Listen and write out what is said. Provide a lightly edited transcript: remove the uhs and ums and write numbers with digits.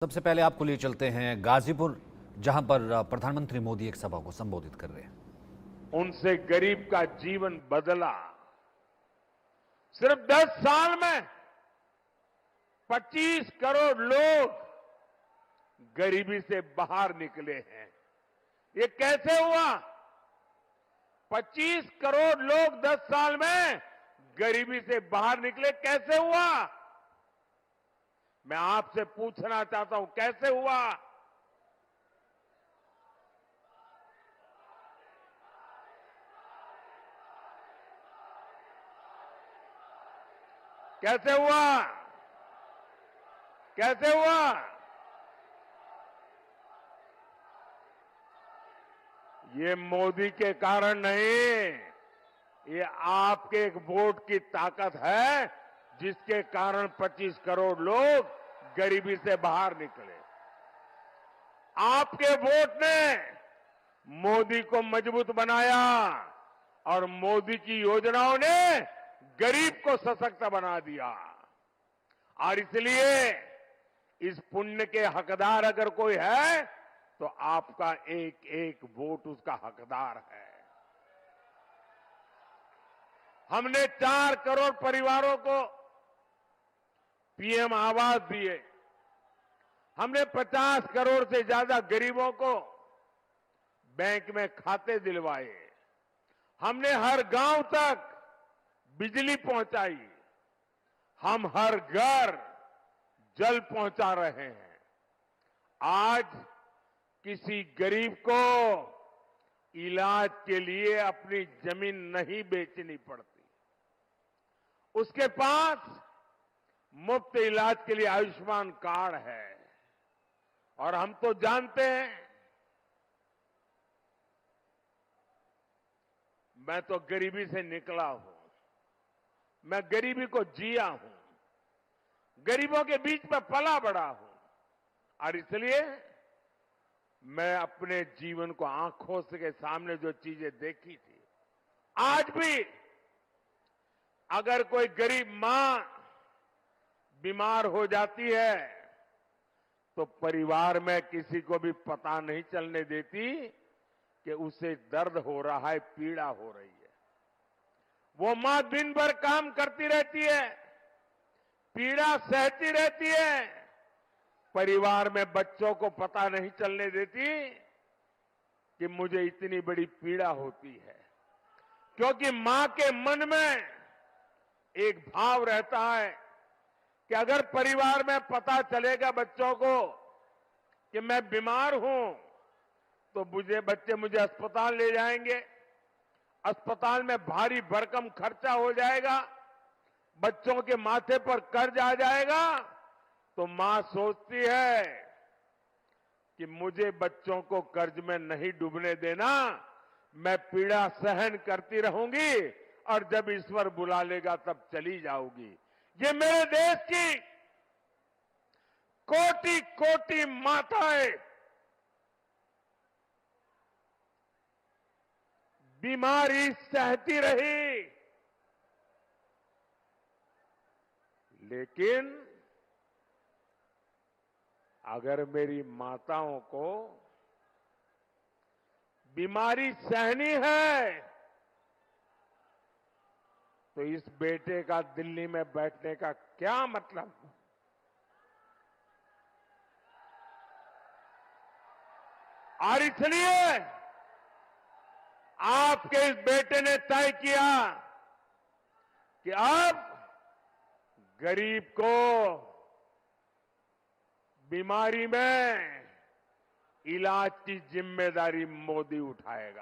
सबसे पहले आपको लिए चलते हैं गाजीपुर, जहां पर प्रधानमंत्री मोदी एक सभा को संबोधित कर रहे हैं। उनसे गरीब का जीवन बदला। सिर्फ 10 साल में 25 करोड़ लोग गरीबी से बाहर निकले हैं। ये कैसे हुआ? 25 करोड़ लोग 10 साल में गरीबी से बाहर निकले, कैसे हुआ? मैं आपसे पूछना चाहता हूं, कैसे हुआ? कैसे हुआ? कैसे हुआ? ये मोदी के कारण नहीं, ये आपके एक वोट की ताकत है, जिसके कारण 25 करोड़ लोग गरीबी से बाहर निकले। आपके वोट ने मोदी को मजबूत बनाया और मोदी की योजनाओं ने गरीब को सशक्त बना दिया। और इसलिए इस पुण्य के हकदार अगर कोई है तो आपका एक एक वोट उसका हकदार है। हमने 4 करोड़ परिवारों को पीएम आवास दिए। हमने 50 करोड़ से ज्यादा गरीबों को बैंक में खाते दिलवाए। हमने हर गांव तक बिजली पहुंचाई। हम हर घर जल पहुंचा रहे हैं। आज किसी गरीब को इलाज के लिए अपनी जमीन नहीं बेचनी पड़ती। उसके पास मुफ्त इलाज के लिए आयुष्मान कार्ड है। और हम तो जानते हैं, मैं तो गरीबी से निकला हूं, मैं गरीबी को जिया हूं, गरीबों के बीच में पला बड़ा हूं। और इसलिए मैं अपने जीवन को आंखों के सामने जो चीजें देखी थी, आज भी अगर कोई गरीब मां बीमार हो जाती है तो परिवार में किसी को भी पता नहीं चलने देती कि उसे दर्द हो रहा है, पीड़ा हो रही है। वो मां दिन भर काम करती रहती है, पीड़ा सहती रहती है, परिवार में बच्चों को पता नहीं चलने देती कि मुझे इतनी बड़ी पीड़ा होती है। क्योंकि मां के मन में एक भाव रहता है कि अगर परिवार में पता चलेगा बच्चों को कि मैं बीमार हूं तो बच्चे मुझे अस्पताल ले जाएंगे, अस्पताल में भारी भरकम खर्चा हो जाएगा, बच्चों के माथे पर कर्ज आ जाएगा। तो मां सोचती है कि मुझे बच्चों को कर्ज में नहीं डूबने देना, मैं पीड़ा सहन करती रहूंगी और जब ईश्वर बुला लेगा तब चली जाऊंगी। ये मेरे देश की कोटि कोटि माताएं बीमारी सहती रही, लेकिन अगर मेरी माताओं को बीमारी सहनी है तो इस बेटे का दिल्ली में बैठने का क्या मतलब? और इसलिए आपके इस बेटे ने तय किया कि अब गरीब को बीमारी में इलाज की जिम्मेदारी मोदी उठाएगा।